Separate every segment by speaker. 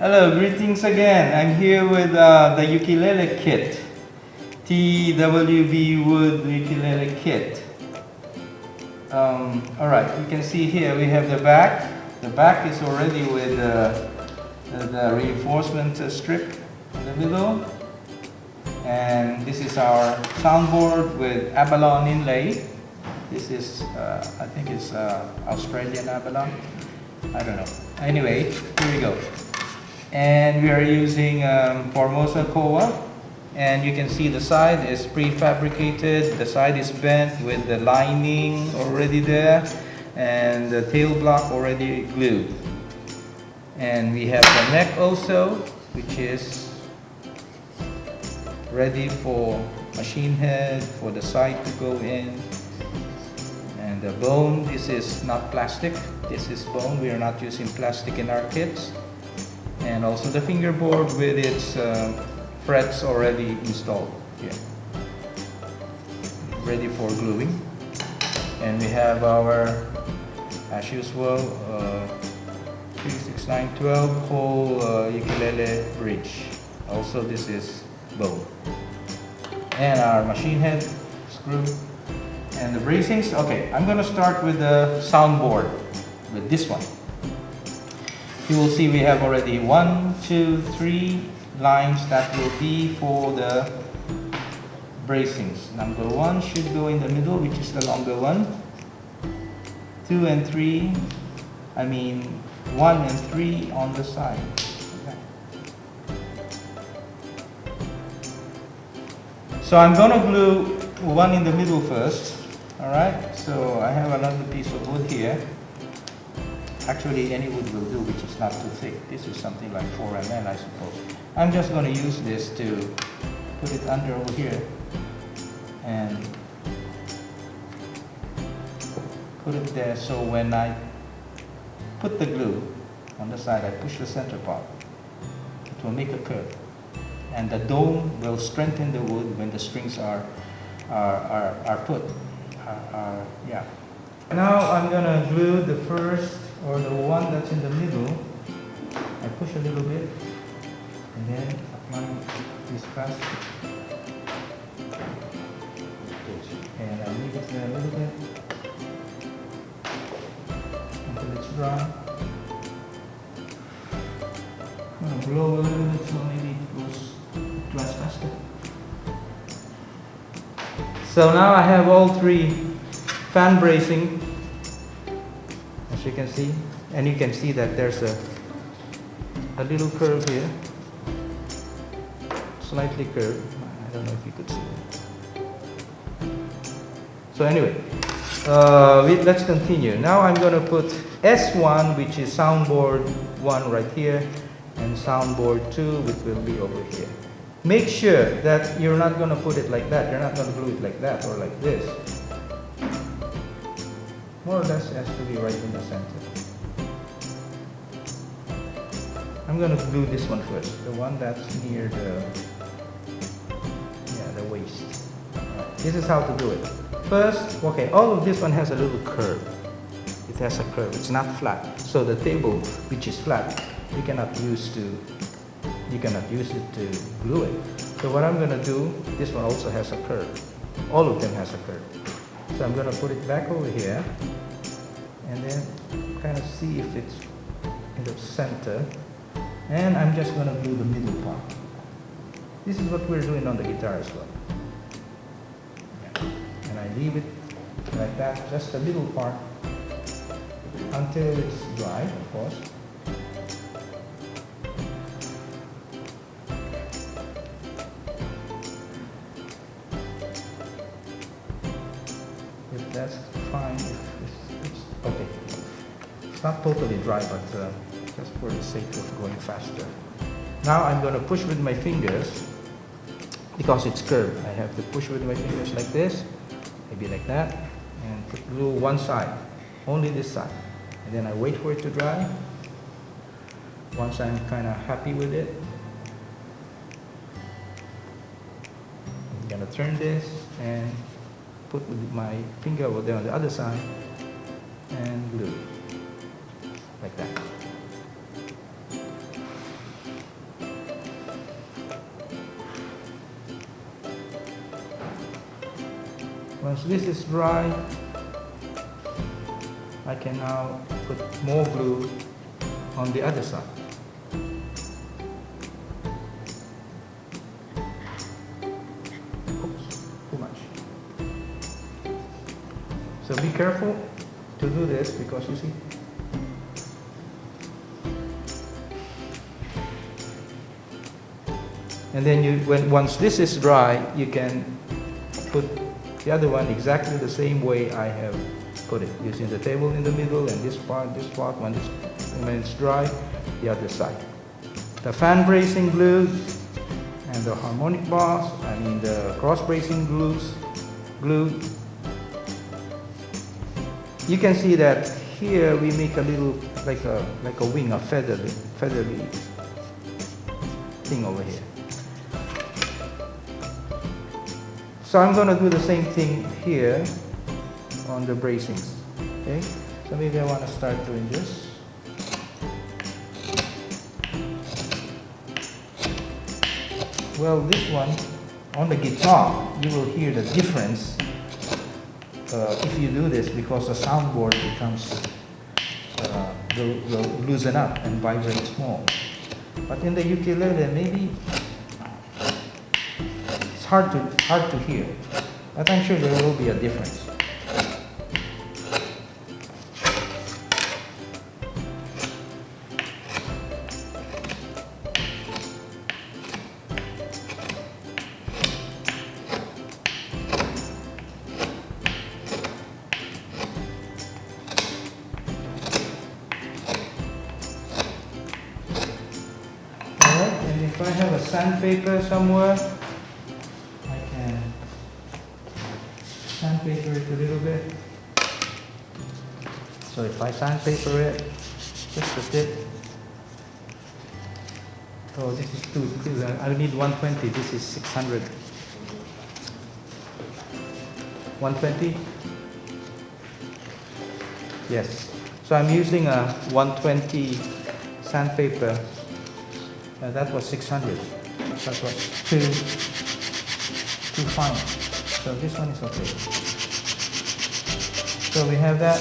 Speaker 1: Hello, greetings again. I'm here with the ukulele kit. TWB wood ukulele kit. Alright, you can see here we have the back. The back is already with the reinforcement strip in the middle. And this is our soundboard with abalone inlay. This is, I think it's Australian abalone. I don't know. Anyway, here we go. And we are using Formosa koa, and you can see the side is prefabricated. The side is bent with the lining already there, and the tail block already glued. And we have the neck also, which is ready for machine head, for the side to go in. And the bone, this is not plastic, this is bone. We are not using plastic in our kits. And also the fingerboard with its frets already installed here, ready for gluing. And we have our, as usual, 36912 whole ukulele bridge. Also this is bone. And our machine head screw and the bracings. Okay, I'm going to start with the soundboard, with this one. You will see we have already 1, 2, 3 lines that will be for the bracings. Number 1 should go in the middle, which is the longer one. 2 and 3, 1 and 3 on the side. Okay. So I'm going to glue one in the middle first. Alright, so I have another piece of wood here. Actually, any wood will do, which is not too thick. This is something like 4 ml, I suppose. I'm just going to use this to put it under over here and put it there, so when I put the glue on the side, I push the center part. It will make a curve. And the dome will strengthen the wood when the strings are put. Yeah. Now I'm going to glue the first, or the one that's in the middle. I push a little bit and then apply this plastic. And I leave it there a little bit until it's dry. I'm going to blow a little bit so maybe it dries faster. So now I have all 3 fan bracing, as you can see, and you can see that there's a little curve here, slightly curved. I don't know if you could see that. So anyway, let's continue. Now I'm going to put S1, which is soundboard 1 right here, and soundboard 2, which will be over here. Make sure that you're not going to put it like that. You're not going to glue it like that or like this. More or less it has to be right in the center. I'm going to glue this one first, the one that's near the waist. Right. This is how to do it. First, okay, all of this one has a little curve. It has a curve, it's not flat. So the table, which is flat, you cannot use it to glue it. So what I'm going to do, this one also has a curve. All of them has a curve. So I'm going to put it back over here and then kind of see if it's in the center. And I'm just going to glue the middle part. This is what we're doing on the guitar as well. And I leave it like that, just the middle part, until it's dry, of course. If that's fine, it's okay. It's not totally dry, but just for the sake of going faster. Now I'm going to push with my fingers, because it's curved. I have to push with my fingers like this, maybe like that, and glue one side, only this side. And then I wait for it to dry. Once I'm kind of happy with it, I'm going to turn this and put my finger over there on the other side and glue like that. Once this is dry, I can now put more glue on the other side. Oops, too much. So be careful to do this because you see, and then once this is dry, you can put the other one exactly the same way I have put it, using the table in the middle and this part, when it's dry, the other side. The fan bracing glue and the harmonic bars, the cross bracing glue. You can see that here we make a little like a wing, a feathery thing over here. So I'm going to do the same thing here on the bracings. Okay, so maybe I want to start doing this. Well, this one on the guitar, you will hear the difference if you do this, because the soundboard becomes will loosen up and vibrates more. But in the ukulele, maybe it's hard to hear. But I'm sure there will be a difference. If I have a sandpaper somewhere, I can sandpaper it a little bit. So if I sandpaper it, just a tip. Oh, this is too. I need 120. This is 600. 120? Yes. So I'm using a 120 sandpaper. That was 600. That was too fine. So this one is okay. So we have that.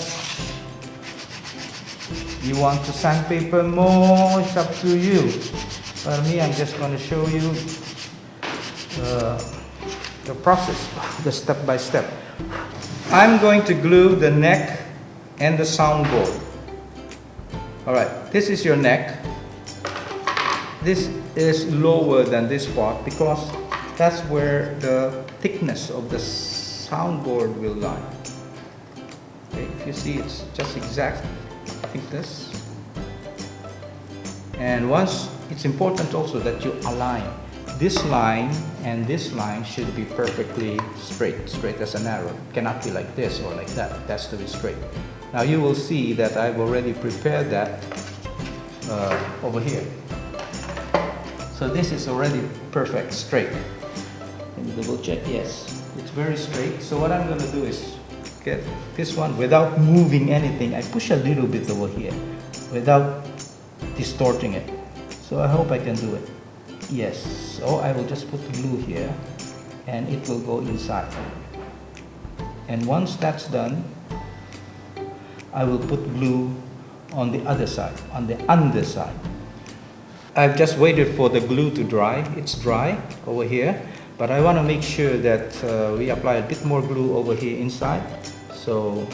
Speaker 1: You want to sandpaper more? It's up to you. For me, I'm just going to show you the process, the step by step. I'm going to glue the neck and the soundboard. All right. This is your neck. This is lower than this part because that's where the thickness of the soundboard will lie. Okay, if you see, it's just exact thickness. And once, it's important also that you align. This line and this line should be perfectly straight as an arrow. It cannot be like this or like that. It has to be straight. Now you will see that I've already prepared that over here. So this is already perfect, straight. Let me double check, yes, it's very straight. So what I'm going to do is get this one without moving anything. I push a little bit over here without distorting it. So I hope I can do it. Yes, so I will just put the glue here and it will go inside. And once that's done, I will put glue on the other side, on the underside. I've just waited for the glue to dry. It's dry over here, but I want to make sure that we apply a bit more glue over here inside so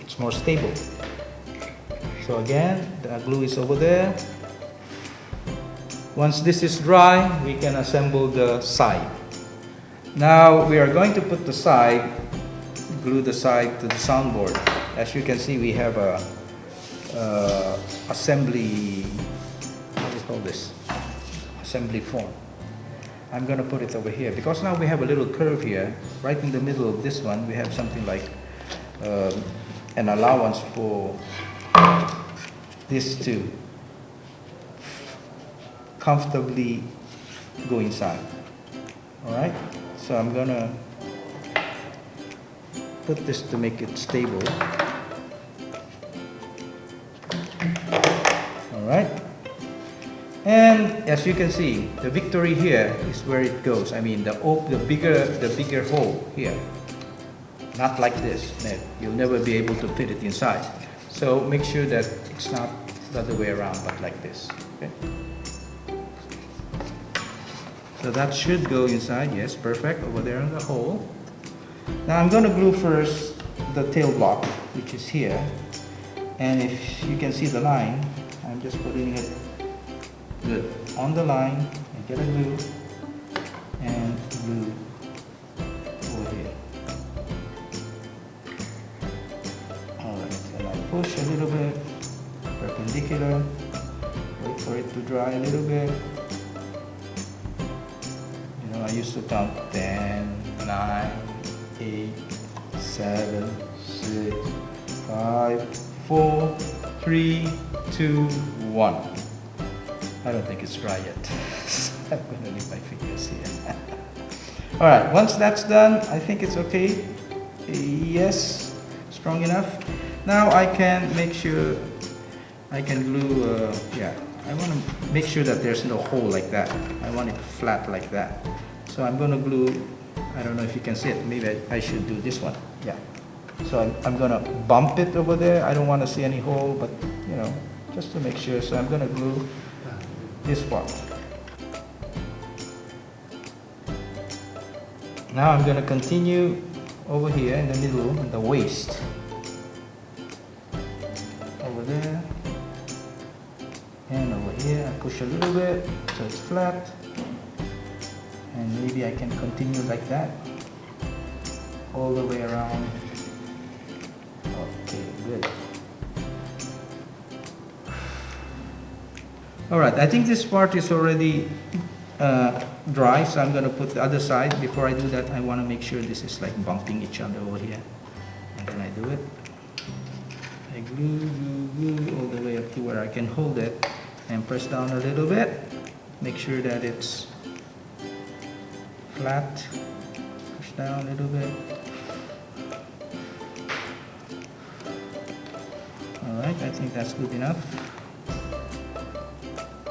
Speaker 1: it's more stable. So again, the glue is over there. Once this is dry, we can assemble the side. Now we are going to put the side, glue the side to the soundboard. As you can see, we have a assembly, what do you call this? Assembly form. I'm going to put it over here because now we have a little curve here, right in the middle of this one. We have something like an allowance for this to comfortably go inside. Alright, so I'm going to put this to make it stable. Alright, And as you can see, the victory here is where it goes. I mean, the bigger hole here. Not like this. You'll never be able to fit it inside. So make sure that it's not the other way around, but like this. Okay? So that should go inside. Yes, perfect. Over there in the hole. Now I'm going to glue first the tail block, which is here. And if you can see the line, I'm just putting it good on the line. I get a glue and glue over here. Alright, and I push a little bit perpendicular. Wait for it to dry a little bit. You know, I used to count 10, 9, 8, 7, 6, 5, 4, 3, 2, 1. I don't think it's dry yet. I'm going to leave my fingers here. Alright, once that's done, I think it's okay. Yes, strong enough. Now I can make sure I can glue, I want to make sure that there's no hole like that. I want it flat like that. So I'm going to glue, I don't know if you can see it, maybe I should do this one. Yeah. So I'm going to bump it over there. I don't want to see any hole, but you know, just to make sure. So I'm going to glue this part. Now I'm going to continue over here in the middle, in the waist. Over there. And over here, I push a little bit so it's flat. And maybe I can continue like that. All the way around. Okay, good. Alright, I think this part is already dry, so I'm going to put the other side. Before I do that, I want to make sure this is like bumping each other over here. And then I do it. I glue all the way up to where I can hold it and press down a little bit. Make sure that it's flat. Push down a little bit. Alright, I think that's good enough.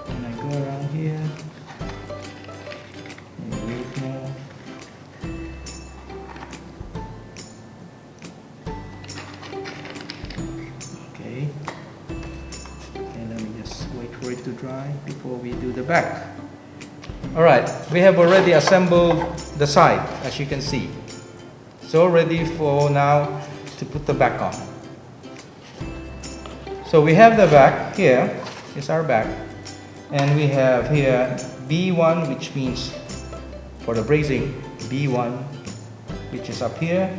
Speaker 1: And I go around here. Maybe a little more. Okay. And let me just wait for it to dry before we do the back. Alright, we have already assembled the side, as you can see. So ready for now to put the back on. So we have the back here, is our back, and we have here B1, which means for the bracing, B1, which is up here,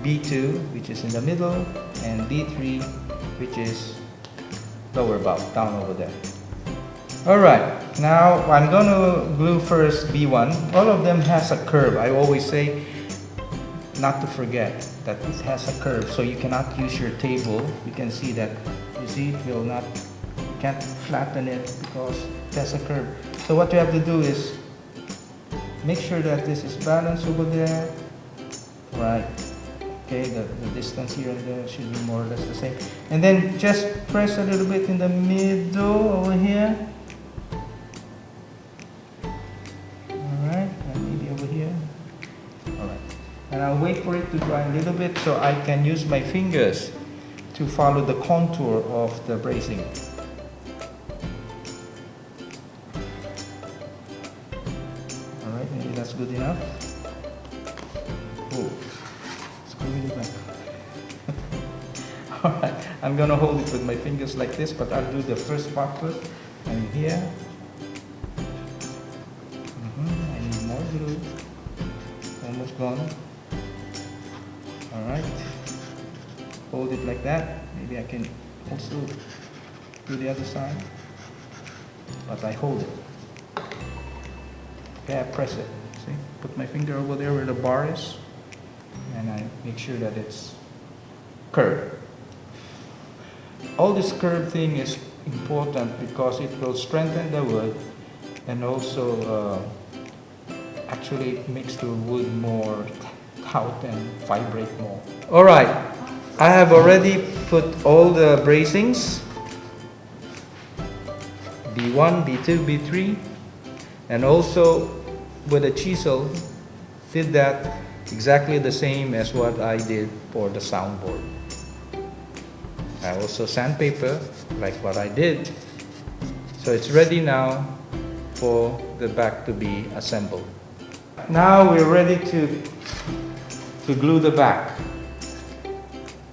Speaker 1: B2, which is in the middle, and B3, which is lower about, down over there. Alright, now I'm going to glue first B1. All of them has a curve. I always say not to forget that it has a curve, so you cannot use your table. You can see that, you see, you can't flatten it because it has a curve. So what you have to do is make sure that this is balanced over there. Right. Okay, the distance here and there should be more or less the same. And then just press a little bit in the middle over here. Alright, and maybe over here. Alright. And I'll wait for it to dry a little bit so I can use my fingers to follow the contour of the bracing. Alright, maybe that's good enough. Oh, it's going back. Alright, I'm gonna hold it with my fingers like this, but I'll do the first part first. And here. I need more glue. Almost gone. Alright. Hold it like that. Maybe I can also do the other side. But I hold it. Okay, I press it. See? Put my finger over there where the bar is. And I make sure that it's curved. All this curved thing is important because it will strengthen the wood and also actually makes the wood more taut and vibrate more. Alright, I have already put all the bracings, B1, B2, B3, and also with a chisel did that exactly the same as what I did for the soundboard. I also sandpaper like what I did. So it's ready now for the back to be assembled. Now we're ready to glue the back.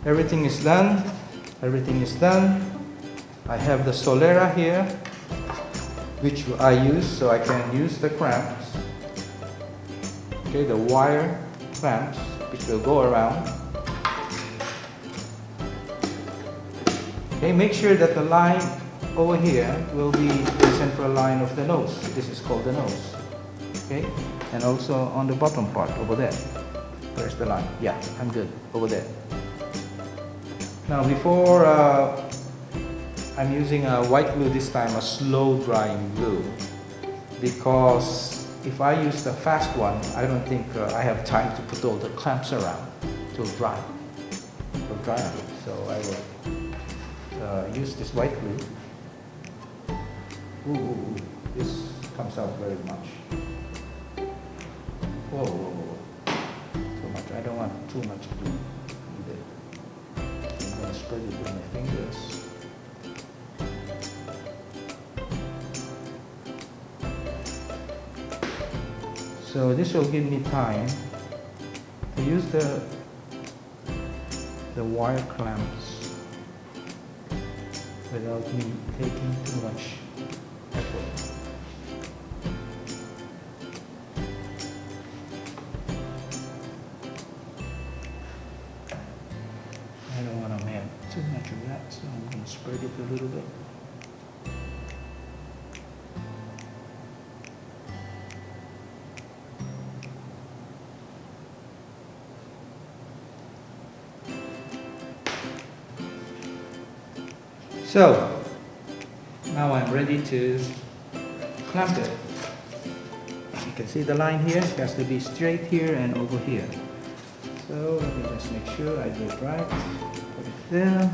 Speaker 1: Everything is done. Everything is done. I have the solera here, which I use so I can use the clamps. Okay, the wire clamps which will go around. Okay, make sure that the line over here will be the central line of the nose. This is called the nose. Okay, and also on the bottom part over there. Where's the line? Yeah, I'm good. Over there. Now before I'm using a white glue this time, a slow drying glue, because if I use the fast one, I don't think I have time to put all the clamps around to dry. So I will use this white glue. Ooh, this comes out very much. Whoa, too much. I don't want too much glue either. I'm going to spread it with my fingers. So this will give me time to use the wire clamps without me taking too much effort. I don't want to have too much of that, so I'm going to spread it a little bit. So now I'm ready to clamp it. You can see the line here. It has to be straight here and over here. So let me just make sure I do it right. Put it there.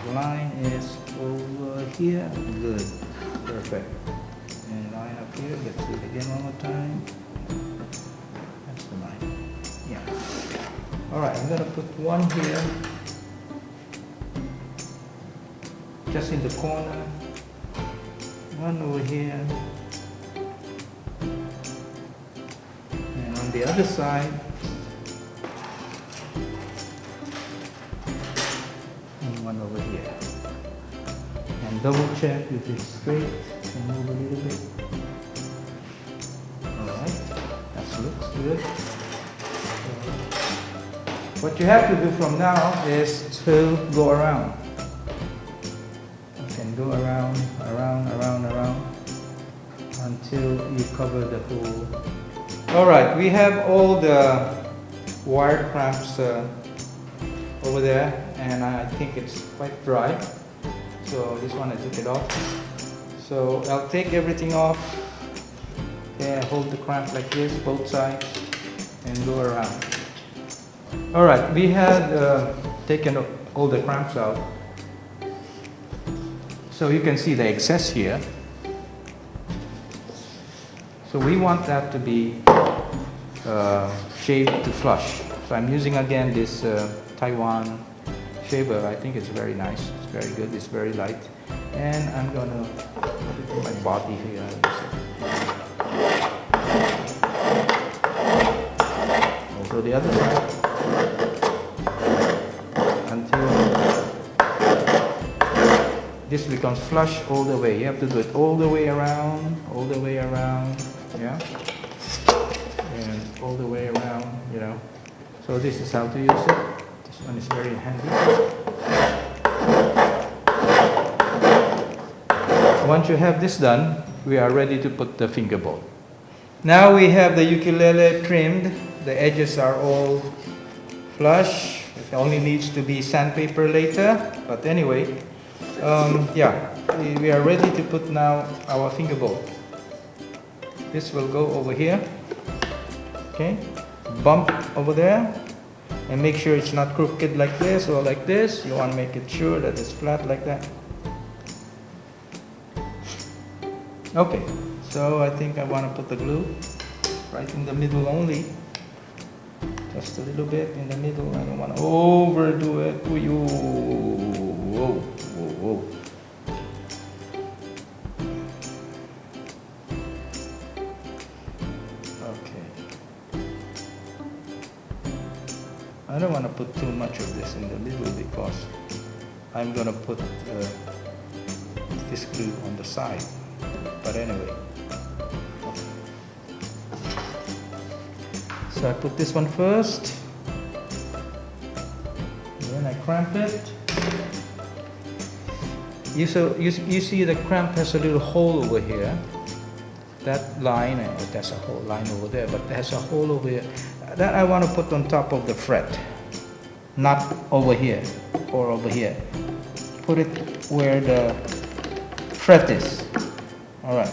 Speaker 1: The line is over here. Good. Perfect. And line up here. Let's do it again one more time. That's the line. Yeah. Alright, I'm going to put one here. Just in the corner, one over here, and on the other side, and one over here. And double check if it's straight and move a little bit. Alright, that looks good. What you have to do from now is to go around. Go around until you cover the whole. Alright, we have all the wire clamps over there, and I think it's quite dry. So this one I took it off. So I'll take everything off and hold the clamp like this, both sides, and go around. Alright, we had taken all the clamps out. So you can see the excess here. So we want that to be shaved to flush. So I'm using again this Taiwan shaver. I think it's very nice. It's very good. It's very light. And I'm going to put it in my body here. Also the other side. Until this becomes flush all the way. You have to do it all the way around, yeah, and all the way around, you know. So this is how to use it. This one is very handy. Once you have this done, we are ready to put the fingerboard. Now we have the ukulele trimmed. The edges are all flush. It only needs to be sandpaper later, but anyway. Yeah, we are ready to put now our fingerboard. This will go over here. Okay, bump over there, and make sure it's not crooked like this or like this. You want to make it sure that it's flat like that. Okay, so I think I want to put the glue right in the middle only. Just a little bit in the middle. I don't want to overdo it. Ooh, whoa, whoa, whoa. Okay. I don't want to put too much of this in the middle because I'm going to put this glue on the side. But anyway. So I put this one first, then I clamp it. You see the clamp has a little hole over here. That line, that's a whole line over there, but there's a hole over here. That I want to put on top of the fret, not over here or over here. Put it where the fret is. All right,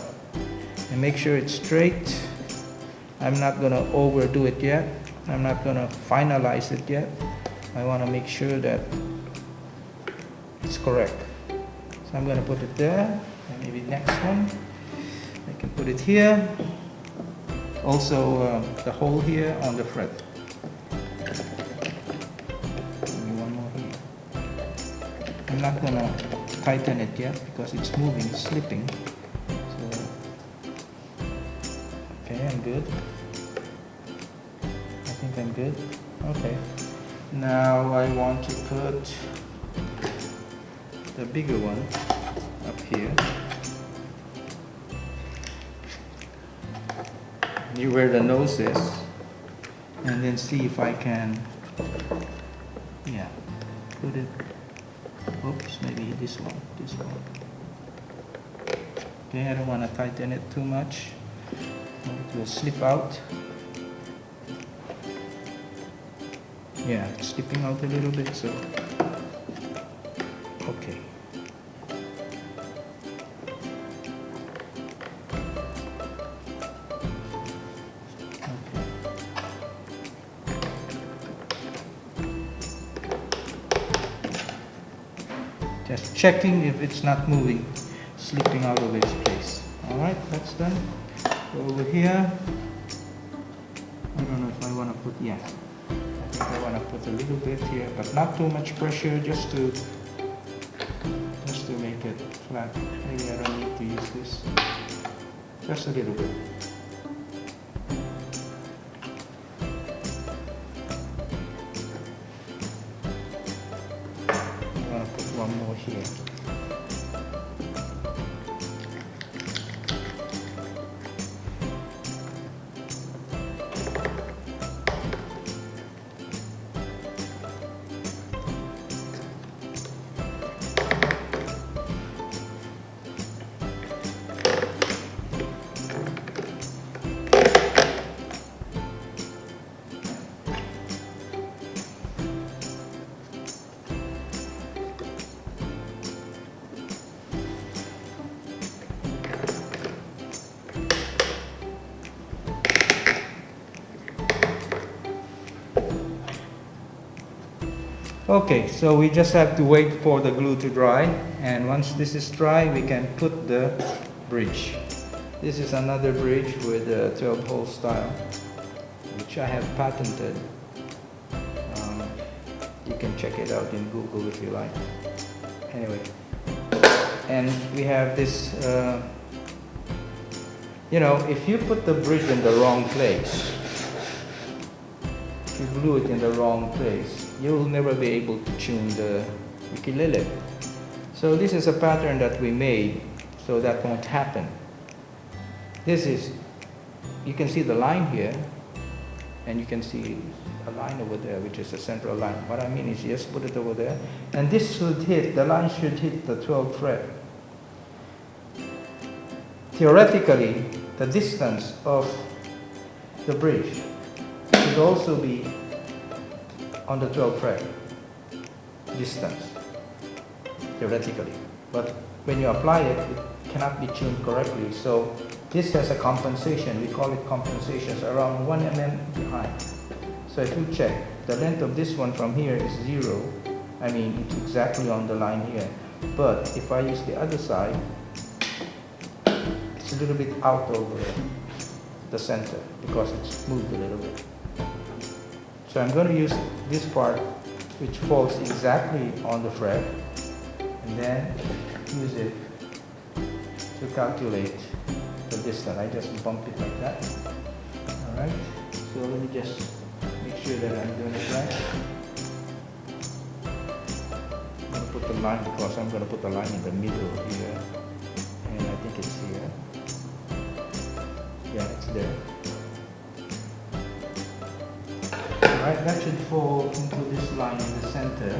Speaker 1: and make sure it's straight. I'm not going to overdo it yet. I'm not going to finalize it yet. I want to make sure that it's correct. So I'm going to put it there, and maybe next one. I can put it here. Also the hole here on the fret. Maybe one more here. I'm not going to tighten it yet because it's moving, it's slipping. Okay, I'm good. I think I'm good. Okay. Now I want to put the bigger one up here. Near where the nose is. And then see if I can, yeah, put it, oops, maybe this one. Okay, I don't want to tighten it too much. It will slip out. Yeah, it's slipping out a little bit, so okay. Just checking if it's not moving, slipping out of its place. All right, that's done. Over here, I don't know if I want to put, yeah, I think I want to put a little bit here, but not too much pressure, just to make it flat. Maybe I don't need to use this, just a little bit. I want to put one more here. Okay, so we just have to wait for the glue to dry, and once this is dry we can put the bridge. This is another bridge with a 12-hole style, which I have patented. You can check it out in Google if you like. Anyway, and we have this, you know, if you put the bridge in the wrong place, if you glue it in the wrong place, you will never be able to tune the ukulele. So this is a pattern that we made so that won't happen. This is, you can see the line here, and you can see a line over there, which is a central line. What I mean is just put it over there, and this should hit, the line should hit the 12th fret. Theoretically, the distance of the bridge should also be on the 12th fret distance, theoretically. But when you apply it, it cannot be tuned correctly. So this has a compensation. We call it compensations around 1 mm behind. So if you check, the length of this one from here is 0. I mean, it's exactly on the line here. But if I use the other side, it's it's a little bit out of the center because it's moved a little bit. So I'm going to use this part which falls exactly on the thread, and then use it to calculate the distance. I just bump it like that. Alright, so let me just make sure that I'm doing it right. I'm going to put the line because I'm going to put the line in the middle here, and I think it's here. Yeah, it's there. Alright, that should fall into this line in the center.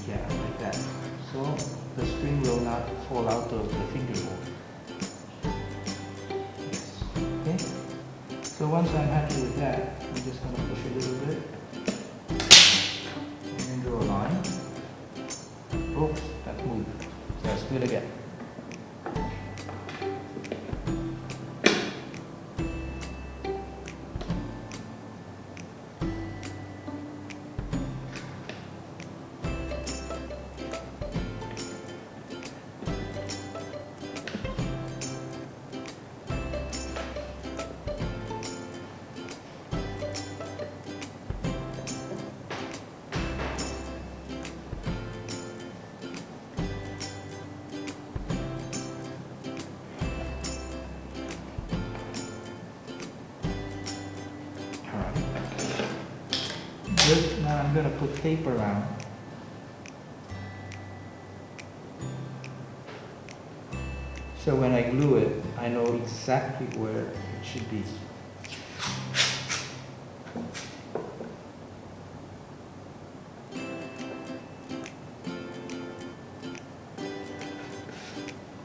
Speaker 1: Yeah, like that. So the string will not fall out of the fingerboard. Okay? So once I'm happy with that, I'm just going to push a little bit. And then draw a line. Oops, that moved. So let's do it again. Good. Now I'm going to put tape around. So when I glue it, I know exactly where it should be.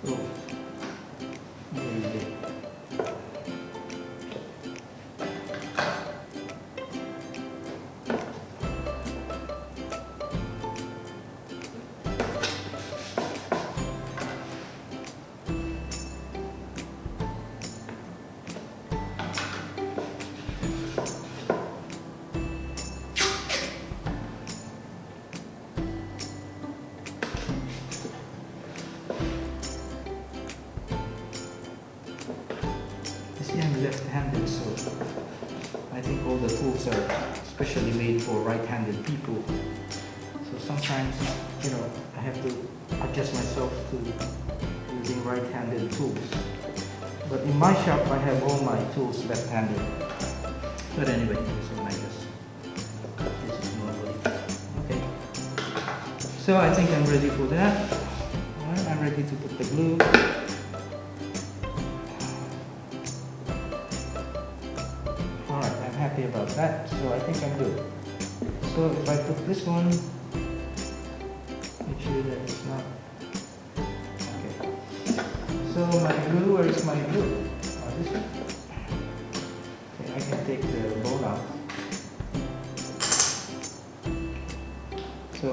Speaker 1: Oh. I'm left-handed, so I think all the tools are specially made for right-handed people. So sometimes, you know, I have to adjust myself to using right-handed tools. But in my shop, I have all my tools left-handed. But anyway, this one I just, this is normally. Okay. So I think I'm ready for that. All right, I'm ready to put the glue. Happy about that, so I think I'm good. So if I put this one, make sure that it's not okay. So my glue, where is my glue? Oh, this one. Okay, I can take the bowl out. So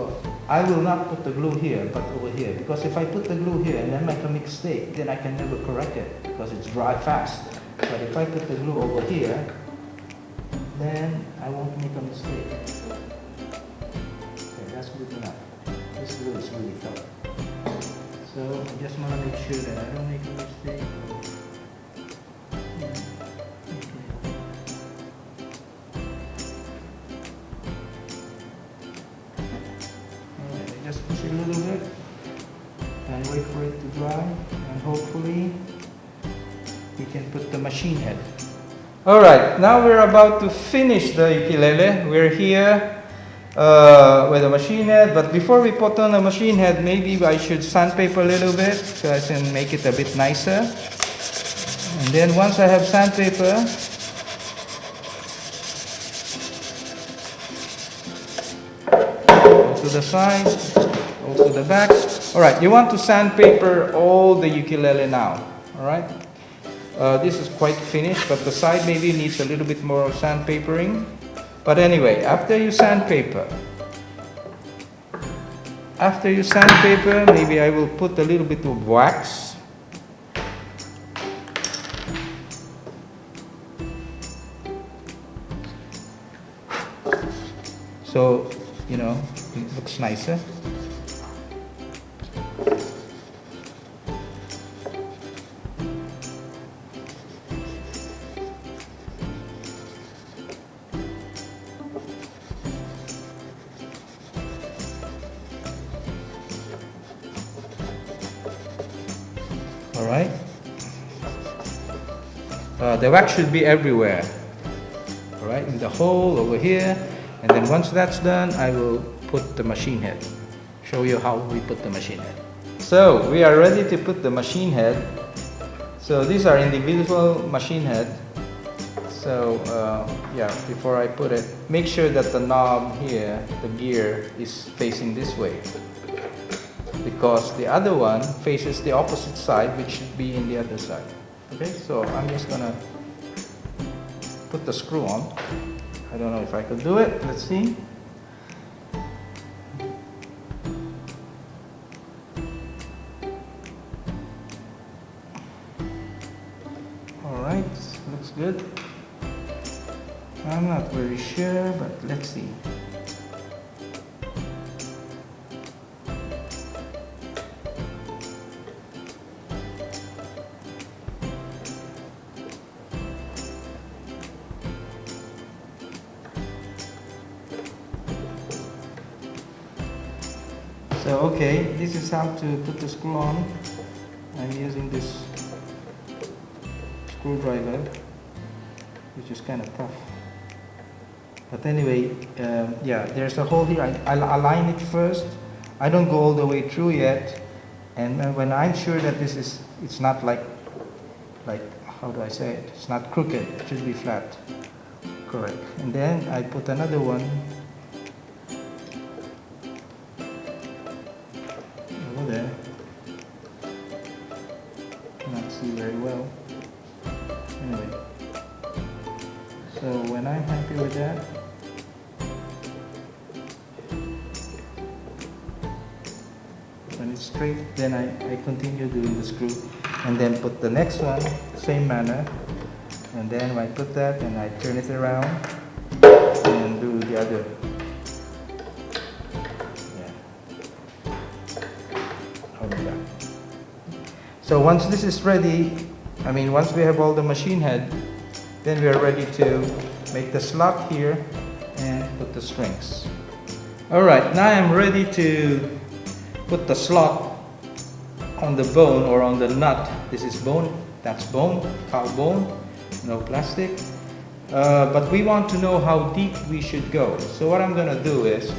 Speaker 1: I will not put the glue here, but over here, because if I put the glue here and then make a mistake, then I can never correct it because it's dry fast. But if I put the glue over here, then I won't make a mistake. Okay, that's good enough. This glue is really tough. So I just want to make sure that I don't make a mistake. Alright, I just push it a little bit and wait for it to dry, and hopefully we can put the machine head. Alright, now we're about to finish the ukulele. We're here with the machine head, but before we put on the machine head, maybe I should sandpaper a little bit so I can make it a bit nicer. And then once I have sandpaper, go to the side, go to the back. Alright, you want to sandpaper all the ukulele now. Alright? This is quite finished, but the side maybe needs a little bit more sandpapering. But anyway, after you sandpaper, maybe I will put a little bit of wax. So, you know, it looks nicer. All right. The wax should be everywhere. All right, in the hole over here. And then once that's done, I will put the machine head. Show you how we put the machine head. So we are ready to put the machine head. So these are individual machine head. So yeah, before I put it, make sure that the knob here, the gear, is facing this way, because the other one faces the opposite side, which should be in the other side. Okay, so I'm just gonna put the screw on. I don't know if I could do it. Let's see. All right, looks good. I'm not very sure, but let's see. So okay, this is how to put the screw on. I'm using this screwdriver, which is kind of tough. But anyway, yeah, there's a hole here. I'll align it first. I don't go all the way through yet. And when I'm sure that this is, it's not like, how do I say it? It's not crooked, it should be flat. Correct. And then I put another one over there. Cannot see very well. Anyway. So when I'm happy with that, when it's straight, then I continue doing the screw, and then put the next one, same manner, and then I put that and I turn it around and do the other. Yeah. Okay. So once this is ready, once we have all the machine head, then we are ready to make the slot here and put the strings. Alright, now I'm ready to put the slot on the bone or on the nut. This is bone, that's bone, cow bone, no plastic. But we want to know how deep we should go. So what I'm going to do is,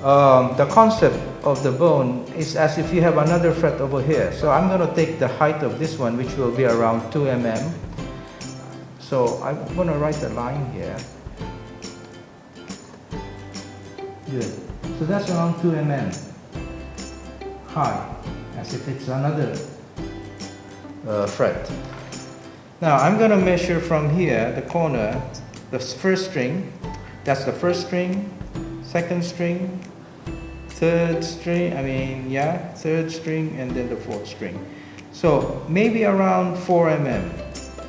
Speaker 1: the concept of the bone is as if you have another fret over here. So I'm going to take the height of this one, which will be around 2 mm. So I'm going to write a line here. Good. So that's around 2 mm high, as if it's another fret. Now I'm going to measure from here, the corner, the first string. That's the first string, second string, third string, third string, and then the fourth string. So maybe around 4 mm.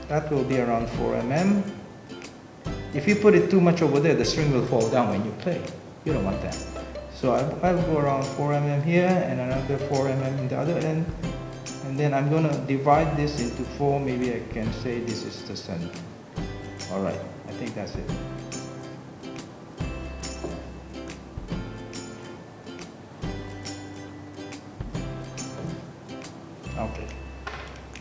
Speaker 1: That will be around 4 mm. If you put it too much over there, the string will fall down when you play. You don't want that. So I'll go around 4 mm here and another 4 mm in the other end. And then I'm going to divide this into 4. Maybe I can say this is the center. Alright, I think that's it. Okay.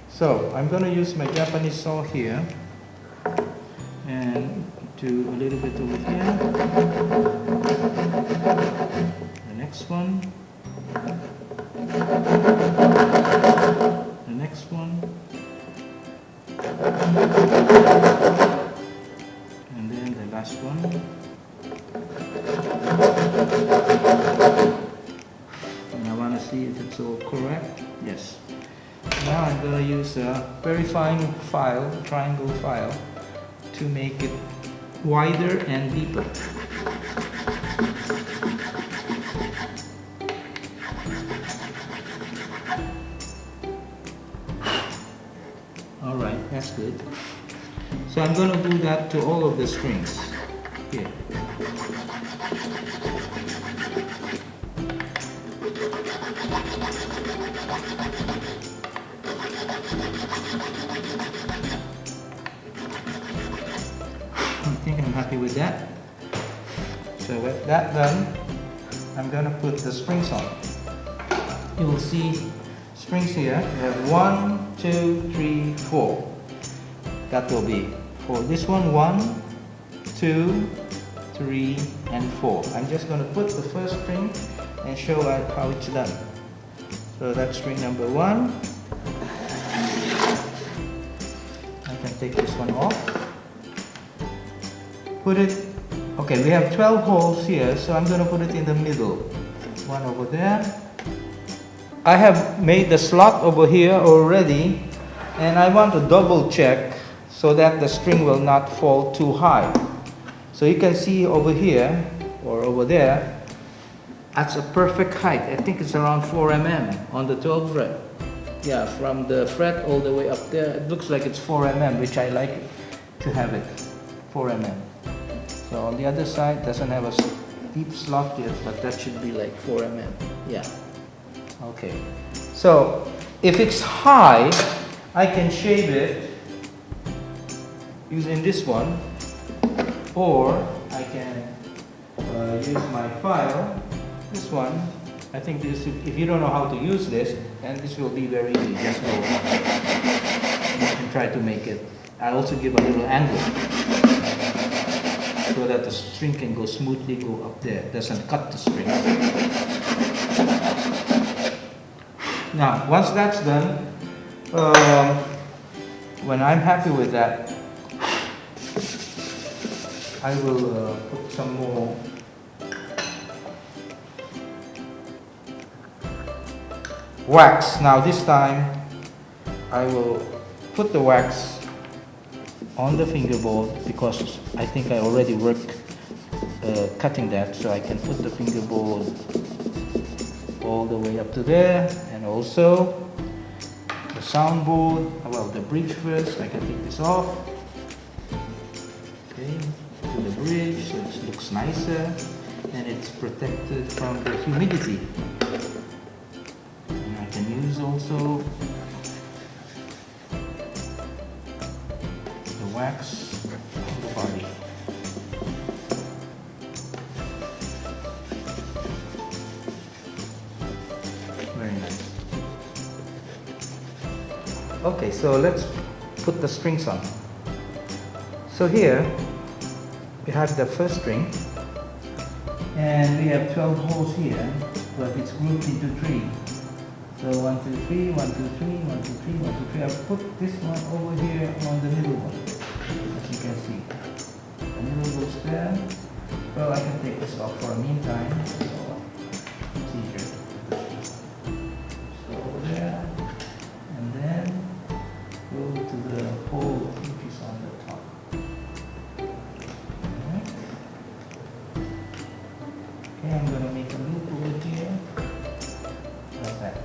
Speaker 1: So I'm going to use my Japanese saw here and do a little bit over here. The next one. The next one. And then the last one. And I want to see if it's all correct. Yes. Now I'm going to use a very fine file, triangle file, to make it wider and deeper. Alright, that's good. So I'm going to do that to all of the strings here. I think I'm happy with that. So with that done, I'm going to put the springs on. You will see strings here. We have 1, 2, 3, 4. That will be for this one 1, 2, 3, and 4. I'm just going to put the first string and show how it's done. So that's string number 1. I can take this one off. Put it. Okay, we have 12 holes here, so I'm going to put it in the middle. One over there. I have made the slot over here already, and I want to double check so that the string will not fall too high. So you can see over here or over there, that's a perfect height. I think it's around 4 mm on the 12th fret. Yeah, from the fret all the way up there, it looks like it's 4 mm, which I like to have it 4 mm. So on the other side, doesn't have a deep slot yet, but that should be like 4 mm. Yeah. Okay. So if it's high, I can shave it using this one, or I can use my file. This one, I think this. If you don't know how to use this, then this will be very easy. Just go and try to make it. I also give a little angle, so that the string can go smoothly go up there. It doesn't cut the string. Now, once that's done, when I'm happy with that, I will put some more wax. Now this time, I will put the wax on the fingerboard because I think I already worked cutting that, so I can put the fingerboard all the way up to there, and also the soundboard. Well, the bridge first. I can take this off. Okay, to the bridge, so it looks nicer, and it's protected from the humidity. And I can use also the wax on the body. Very nice. Okay, so let's put the strings on. So here we have the first string, and we have 12 holes here, but it's grouped into 3. So 1, 2, 3, 1, 2, 3, 1, 2, 3, 1, 2, 3. I've put this one over here on the middle one, as you can see. The middle goes there. Well, I can take this off for a meantime. So it's easier. So over there, and then go to the hole which is on the top. Okay, I'm going to make a loop over here. Like that.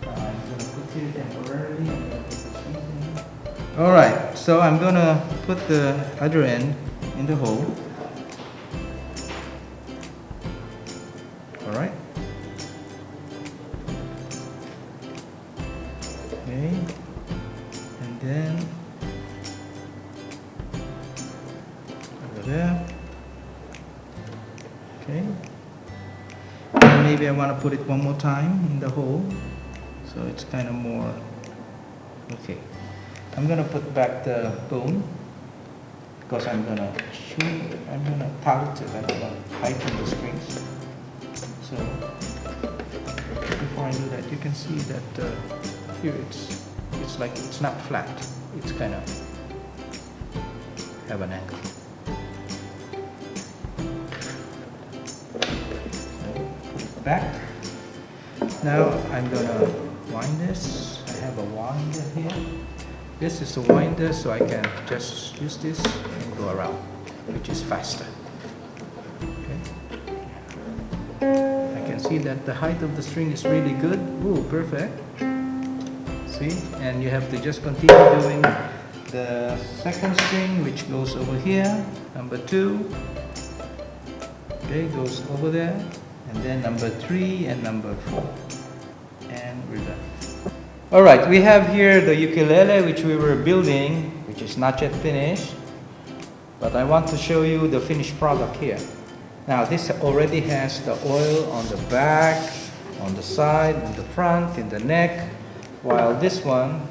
Speaker 1: I'm going to put it temporarily. I'm going to put the strings in. Alright, so I'm going to put the other end in the hole. Alright. Okay. And then over there. Okay. And maybe I want to put it one more time in the hole, so it's kind of more. Okay. I'm going to put back the bone because I'm going to tighten it. I'm going to tighten the strings. So before I do that, you can see that here it's like it's not flat. It's kind of have an angle. Back. Now I'm gonna wind this. I have a winder here. This is a winder, so I can just use this and go around, which is faster. Okay. I can see that the height of the string is really good. Ooh, perfect. See? And you have to just continue doing the second string, which goes over here. Number 2. Okay, goes over there. And then number 3 and number 4, and we're done. All right, we have here the ukulele which we were building, which is not yet finished, but I want to show you the finished product here. Now this already has the oil on the back, on the side, in the front, in the neck. While this one,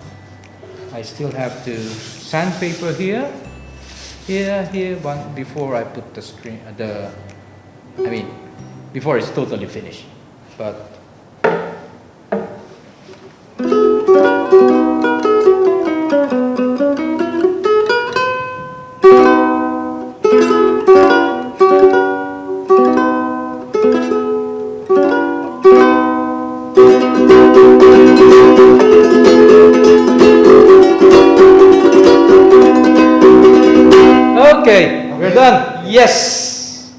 Speaker 1: I still have to sandpaper here, one before I put the screen, before it's totally finished. But okay, we're done. Yes.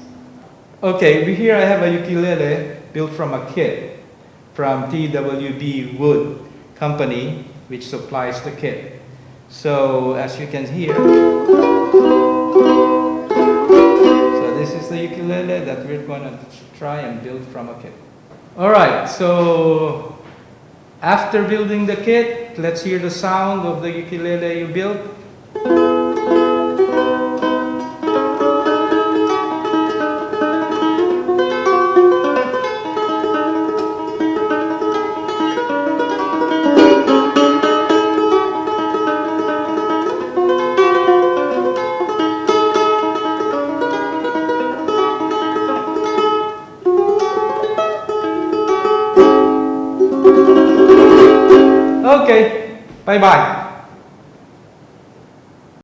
Speaker 1: Okay, here I have a ukulele built from a kit from TWB Wood Company, which supplies the kit. So as you can hear, so this is the ukulele that we're going to try and build from a kit. All right, so after building the kit, let's hear the sound of the ukulele you built. Okay, bye-bye.